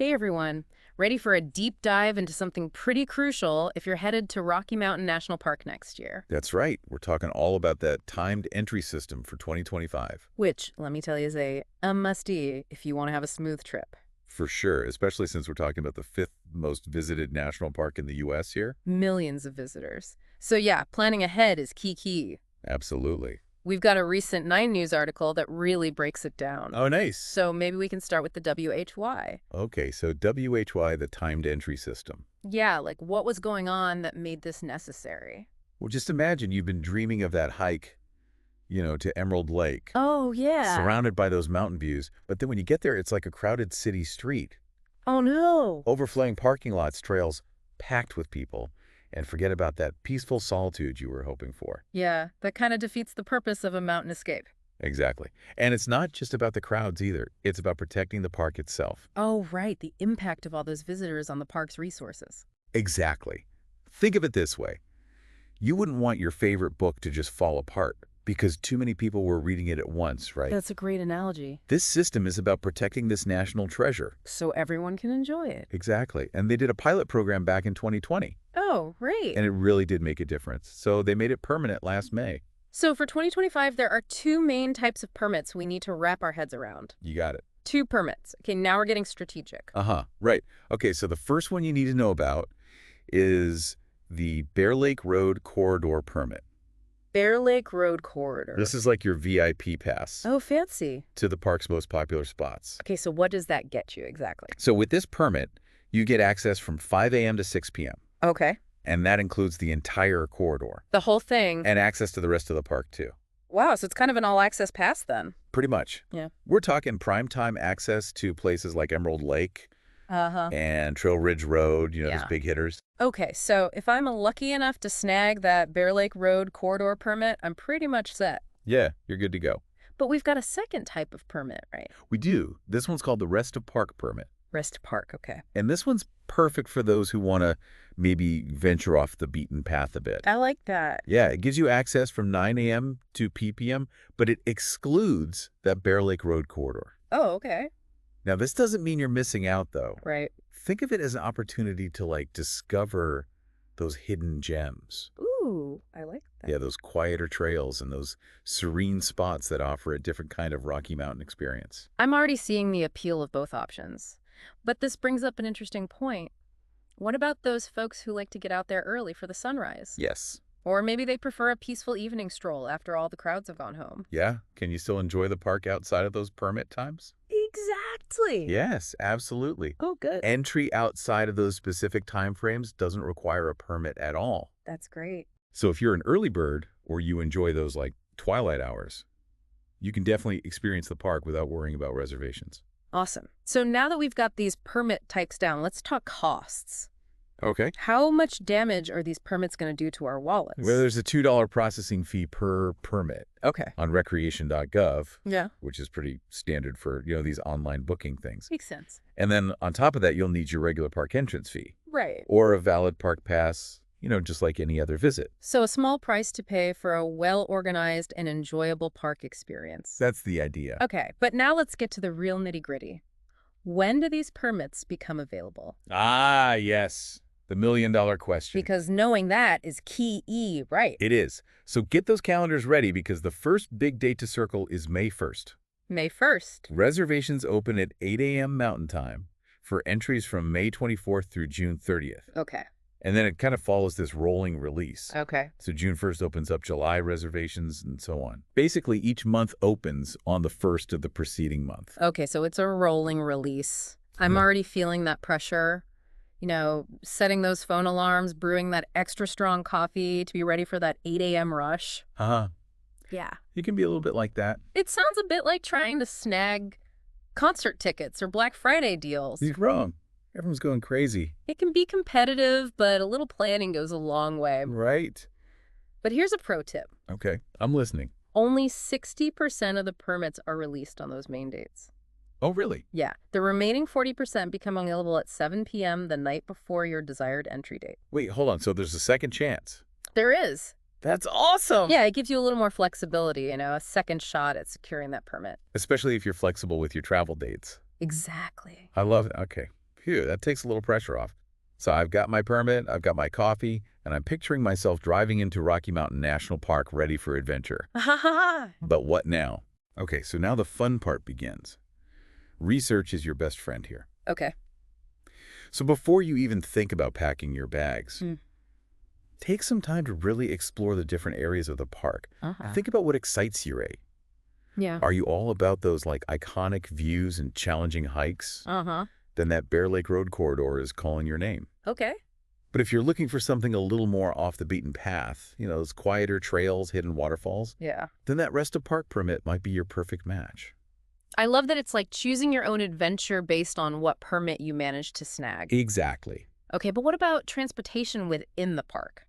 Hey everyone, ready for a deep dive into something pretty crucial if you're headed to Rocky Mountain National Park next year? That's right. We're talking all about that timed entry system for 2025. Which, let me tell you, is a must-do if you want to have a smooth trip. For sure, especially since we're talking about the fifth most visited national park in the U.S. here. Millions of visitors. So yeah, planning ahead is key. Absolutely. We've got a recent 9 News article that really breaks it down. Oh, nice. So maybe we can start with the WHY. Okay, so WHY, the timed entry system. Yeah, like what was going on that made this necessary? Well, just imagine you've been dreaming of that hike, to Emerald Lake, Oh, yeah. surrounded by those mountain views. But then when you get there, it's like a crowded city street. Oh, no. Overflowing parking lots, trails packed with people. And forget about that peaceful solitude you were hoping for. Yeah, that kind of defeats the purpose of a mountain escape. Exactly. And it's not just about the crowds either. It's about protecting the park itself. Oh, right, the impact of all those visitors on the park's resources. Exactly. Think of it this way. You wouldn't want your favorite book to just fall apart because too many people were reading it at once, right? That's a great analogy. This system is about protecting this national treasure. So everyone can enjoy it. Exactly. And they did a pilot program back in 2020, Oh, great. and it really did make a difference. So they made it permanent last May. So for 2025, there are 2 main types of permits we need to wrap our heads around. You got it. 2 permits. Okay, now we're getting strategic. Uh-huh. Right. Okay, so the first one you need to know about is the Bear Lake Road Corridor Permit. Bear Lake Road Corridor. This is like your VIP pass Oh, fancy. to the park's most popular spots. Okay, so what does that get you exactly? So with this permit, you get access from 5 a.m. to 6 p.m., Okay. and that includes the entire corridor The whole thing. and access to the rest of the park, too. Wow, so it's kind of an all-access pass then. Pretty much. Yeah. We're talking primetime access to places like Emerald Lake Uh-huh. and Trail Ridge Road, those Yeah. big hitters. Okay, so if I'm lucky enough to snag that Bear Lake Road corridor permit, I'm pretty much set. Yeah, you're good to go. But we've got a second type of permit, right? We do. This one's called the Rest of Park Permit. Rest Park, okay. And this one's perfect for those who want to maybe venture off the beaten path a bit. I like that. Yeah, it gives you access from 9 a.m. to p.m., but it excludes that Bear Lake Road corridor. Oh, okay. Now, this doesn't mean you're missing out, though. Right. Think of it as an opportunity to, discover those hidden gems. Ooh, I like that. Yeah, those quieter trails and those serene spots that offer a different kind of Rocky Mountain experience. I'm already seeing the appeal of both options. But this brings up an interesting point. What about those folks who like to get out there early for the sunrise? Yes. Or maybe they prefer a peaceful evening stroll after all the crowds have gone home. Yeah? Can you still enjoy the park outside of those permit times? Exactly. Yes, absolutely. Oh, good. Entry outside of those specific time frames doesn't require a permit at all. That's great. So if you're an early bird or you enjoy those twilight hours, you can definitely experience the park without worrying about reservations. Awesome. So now that we've got these permit types down, let's talk costs. Okay. How much damage are these permits going to do to our wallets? Well, there's a $2 processing fee per permit Okay. on recreation.gov, Yeah. which is pretty standard for, these online booking things. Makes sense. And then on top of that, you'll need your regular park entrance fee Right. or a valid park pass, just like any other visit. So a small price to pay for a well-organized and enjoyable park experience. That's the idea. Okay, but now let's get to the real nitty-gritty. When do these permits become available? Ah, yes. The $1,000,000 question. Because knowing that is key, right? It is. So get those calendars ready because the first big date to circle is May 1st. May 1st. Reservations open at 8 a.m. Mountain Time for entries from May 24th through June 30th. Okay. And then it kind of follows this rolling release. Okay. So June 1st opens up July reservations and so on. Basically, each month opens on the first of the preceding month. Okay, so it's a rolling release. I'm Yeah. already feeling that pressure. Setting those phone alarms, brewing that extra strong coffee to be ready for that 8 a.m. rush. Uh-huh. Yeah. It can be a little bit like that. It sounds a bit like trying to snag concert tickets or Black Friday deals. He's wrong. Everyone's going crazy. It can be competitive, but a little planning goes a long way. Right. But here's a pro tip. Okay. I'm listening. Only 60% of the permits are released on those main dates. Oh, really? Yeah. The remaining 40% become available at 7 p.m. the night before your desired entry date. Wait, hold on. So there's a second chance. There is. That's awesome. Yeah, it gives you a little more flexibility, a second shot at securing that permit. Especially if you're flexible with your travel dates. Exactly. I love it. Okay. Phew, that takes a little pressure off. So I've got my permit, I've got my coffee, and I'm picturing myself driving into Rocky Mountain National Park ready for adventure. But what now? Okay, so now the fun part begins. Research is your best friend here. Okay. So before you even think about packing your bags, Mm. take some time to really explore the different areas of the park. Uh-huh. Think about what excites you, Ray. Yeah. Are you all about those like iconic views and challenging hikes? Uh-huh. Then that Bear Lake Road corridor is calling your name. Okay. But if you're looking for something a little more off the beaten path, those quieter trails, hidden waterfalls, Yeah. then that Rest of Park permit might be your perfect match. I love that it's like choosing your own adventure based on what permit you manage to snag. Exactly. Okay, but what about transportation within the park?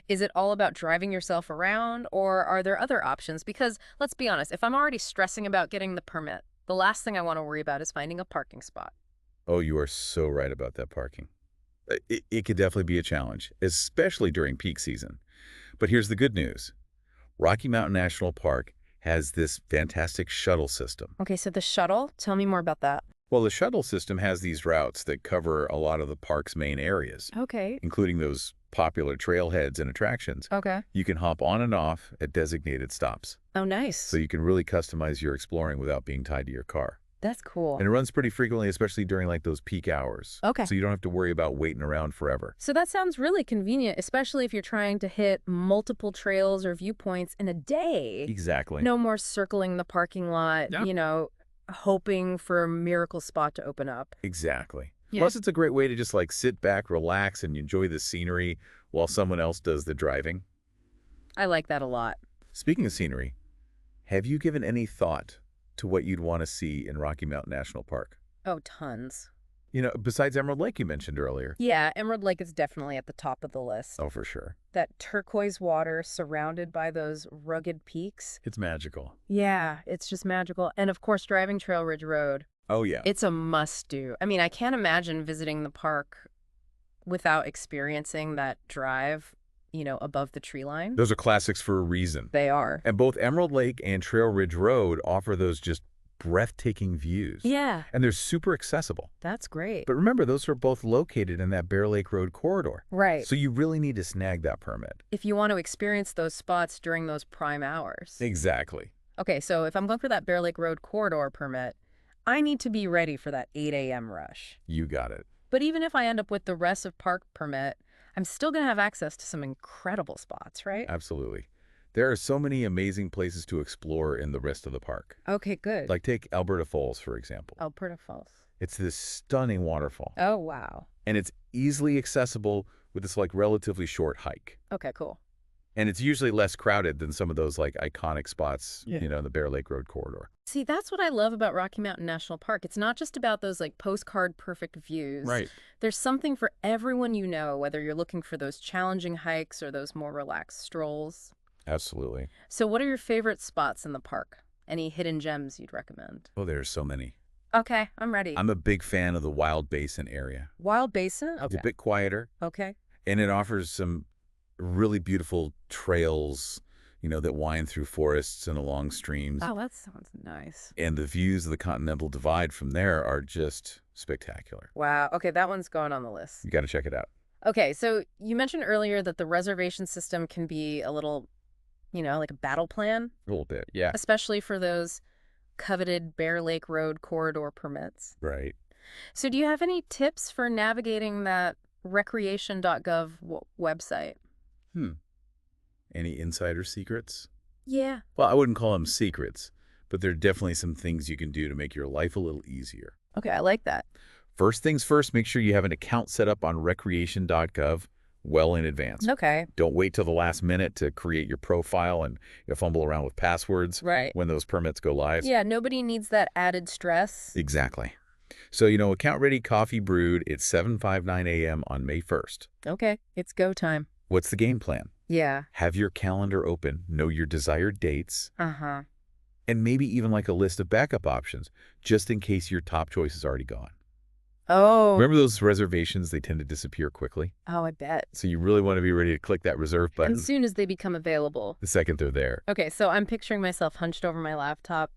Is it all about driving yourself around, or are there other options? Because let's be honest, if I'm already stressing about getting the permit, the last thing I want to worry about is finding a parking spot. Oh, you are so right about that parking. It could definitely be a challenge, especially during peak season. But here's the good news. Rocky Mountain National Park has this fantastic shuttle system. Okay, so the shuttle, tell me more about that. Well, the shuttle system has these routes that cover a lot of the park's main areas, Okay. including those popular trailheads and attractions. Okay. You can hop on and off at designated stops, Oh, nice. so you can really customize your exploring without being tied to your car. That's cool. And it runs pretty frequently, especially during like those peak hours. Okay. So you don't have to worry about waiting around forever. So that sounds really convenient, especially if you're trying to hit multiple trails or viewpoints in a day. Exactly. No more circling the parking lot, Yeah. hoping for a miracle spot to open up. Exactly. Yeah. Plus, it's a great way to just like sit back, relax, and enjoy the scenery while someone else does the driving. I like that a lot. Speaking of scenery, have you given any thought to what you'd want to see in Rocky Mountain National Park? Oh, tons. Besides Emerald Lake you mentioned earlier. Yeah, Emerald Lake is definitely at the top of the list. Oh, for sure. That turquoise water surrounded by those rugged peaks. It's magical. Yeah, it's just magical. And of course, driving Trail Ridge Road. Oh, yeah. It's a must-do. I mean, I can't imagine visiting the park without experiencing that drive, above the tree line. Those are classics for a reason. They are. And both Emerald Lake and Trail Ridge Road offer those just breathtaking views. Yeah, And they're super accessible. that's great. But remember, those are both located in that Bear Lake Road corridor. Right. So you really need to snag that permit. If you want to experience those spots during those prime hours. Exactly. Okay, so if I'm going for that Bear Lake Road corridor permit, I need to be ready for that 8 a.m. rush. You got it. But even if I end up with the Rest of Park permit, I'm still going to have access to some incredible spots, right? Absolutely. There are so many amazing places to explore in the rest of the park. Okay, good. Like take Alberta Falls, for example. Alberta Falls. It's this stunning waterfall. Oh, wow. And it's easily accessible with this like relatively short hike. Okay, cool. And it's usually less crowded than some of those like iconic spots, Yeah. in the Bear Lake Road corridor. See, that's what I love about Rocky Mountain National Park. It's not just about those like postcard perfect views. There's something for everyone whether you're looking for those challenging hikes or those more relaxed strolls. Absolutely. So what are your favorite spots in the park? Any hidden gems you'd recommend? Oh, there's so many. Okay, I'm ready. I'm a big fan of the Wild Basin area. Wild Basin? It's Okay. a bit quieter, Okay. and it offers some really beautiful trails, that wind through forests and along streams. Oh, that sounds nice. And the views of the Continental Divide from there are just spectacular. Wow. Okay, that one's going on the list. You got to check it out. Okay, so you mentioned earlier that the reservation system can be a little, like a battle plan, A little bit, yeah. especially for those coveted Bear Lake Road corridor permits. Right. So do you have any tips for navigating that recreation.gov website? Any insider secrets? Yeah. Well, I wouldn't call them secrets, but there are definitely some things you can do to make your life a little easier. Okay, I like that. First things first, make sure you have an account set up on recreation.gov well in advance. Okay. Don't wait till the last minute to create your profile and fumble around with passwords Right. when those permits go live. Yeah, nobody needs that added stress. Exactly. So, account ready coffee brewed. It's 7:59 a.m. on May 1st. Okay, it's go time. What's the game plan? Yeah. Have your calendar open, know your desired dates, Uh-huh. and maybe even like a list of backup options just in case your top choice is already gone. Oh. Remember those reservations? They tend to disappear quickly. Oh, I bet. So you really want to be ready to click that reserve button As soon as they become available. the second they're there. Okay, so I'm picturing myself hunched over my laptop,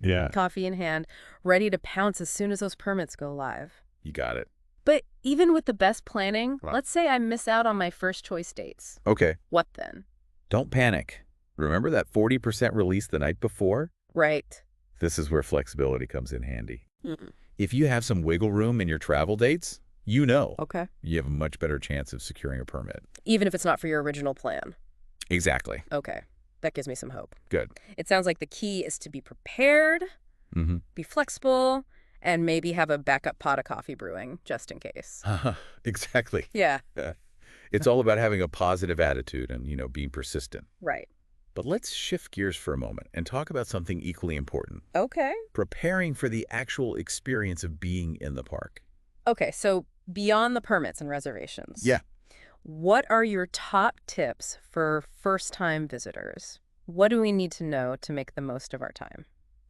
Yeah. coffee in hand, ready to pounce as soon as those permits go live. You got it. But even with the best planning, Right. let's say I miss out on my first choice dates. Okay. What then? Don't panic. Remember that 40% release the night before? Right. This is where flexibility comes in handy. Mm. If you have some wiggle room in your travel dates, you know Okay. you have a much better chance of securing a permit. Even if it's not for your original plan. Exactly. Okay. That gives me some hope. Good. It sounds like the key is to be prepared, Mm-hmm. be flexible, and maybe have a backup pot of coffee brewing just in case. Exactly. Yeah. It's all about having a positive attitude and, being persistent. Right. But let's shift gears for a moment and talk about something equally important. Okay. Preparing for the actual experience of being in the park. Okay, so beyond the permits and reservations. Yeah. What are your top tips for first-time visitors? What do we need to know to make the most of our time?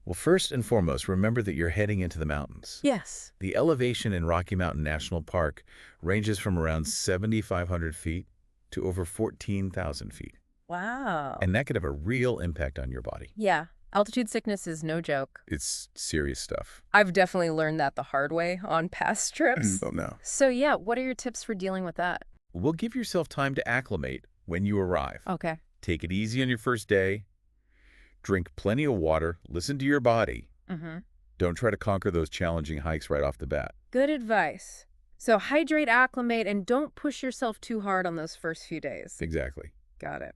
Well, first and foremost, remember that you're heading into the mountains. Yes. The elevation in Rocky Mountain National Park ranges from around 7,500 feet to over 14,000 feet. Wow. And that could have a real impact on your body. Yeah, altitude sickness is no joke. It's serious stuff. I've definitely learned that the hard way on past trips. Oh, no. So yeah, what are your tips for dealing with that? We'll give yourself time to acclimate when you arrive. Okay. Take it easy on your first day. Drink plenty of water. Listen to your body. Mm-hmm. Don't try to conquer those challenging hikes right off the bat. Good advice. So hydrate, acclimate, and don't push yourself too hard on those first few days. Exactly. Got it.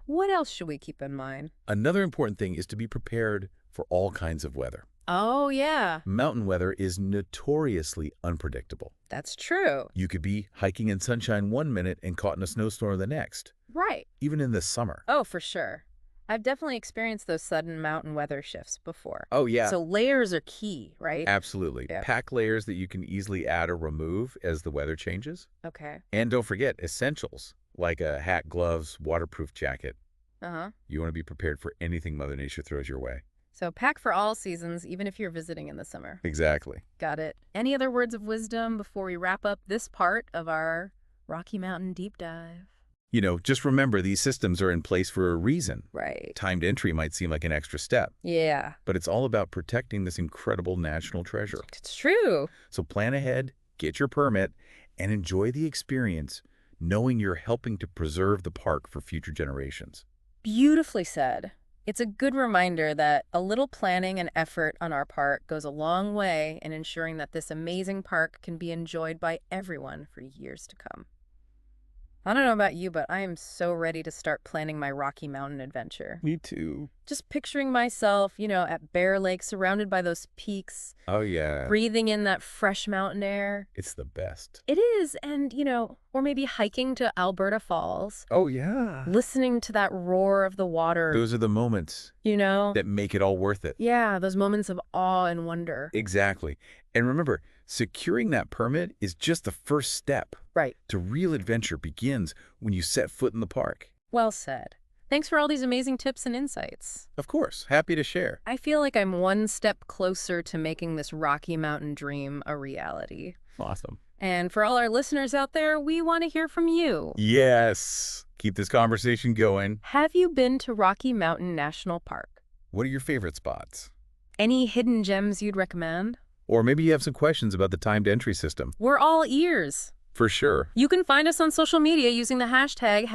What else should we keep in mind? Another important thing is to be prepared for all kinds of weather. Oh, yeah. Mountain weather is notoriously unpredictable. That's true. You could be hiking in sunshine one minute and caught in a snowstorm the next, Right. even in the summer. Oh, for sure. I've definitely experienced those sudden mountain weather shifts before. Oh, yeah. So layers are key, right? Absolutely. Yeah. Pack layers that you can easily add or remove as the weather changes. Okay. And don't forget essentials like a hat, gloves, waterproof jacket. Uh-huh. You want to be prepared for anything Mother Nature throws your way. So pack for all seasons, even if you're visiting in the summer. Exactly. Got it. Any other words of wisdom before we wrap up this part of our Rocky Mountain deep dive? Just remember these systems are in place for a reason. Right. Timed entry might seem like an extra step, Yeah. but it's all about protecting this incredible national treasure. It's true. So plan ahead, get your permit, and enjoy the experience, knowing you're helping to preserve the park for future generations. Beautifully said. It's a good reminder that a little planning and effort on our part goes a long way in ensuring that this amazing park can be enjoyed by everyone for years to come. I don't know about you, but I am so ready to start planning my Rocky Mountain adventure. Me too. Just picturing myself, at Bear Lake, surrounded by those peaks, Oh, yeah. breathing in that fresh mountain air. It's the best. It is, and, or maybe hiking to Alberta Falls, Oh, yeah. listening to that roar of the water, Those are the moments that make it all worth it. Yeah, those moments of awe and wonder. Exactly. And remember, securing that permit is just the first step. Right. The real adventure begins when you set foot in the park. Well said. Thanks for all these amazing tips and insights. Of course. Happy to share. I feel like I'm one step closer to making this Rocky Mountain dream a reality. Awesome. And for all our listeners out there, we want to hear from you. Yes. Keep this conversation going. Have you been to Rocky Mountain National Park? What are your favorite spots? Any hidden gems you'd recommend? Or maybe you have some questions about the timed entry system. We're all ears. For sure. You can find us on social media using the hashtag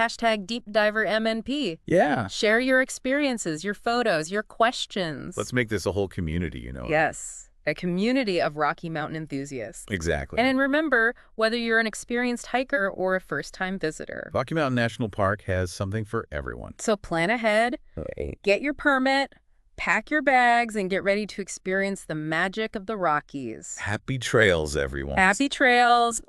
#DeepDiverMNP. Yeah. Share your experiences, your photos, your questions. Let's make this a whole community, Yes, a community of Rocky Mountain enthusiasts. Exactly. And remember, whether you're an experienced hiker or a first-time visitor. Rocky Mountain National Park has something for everyone. So plan ahead, get your permit, pack your bags, and get ready to experience the magic of the Rockies. Happy trails, everyone. Happy trails.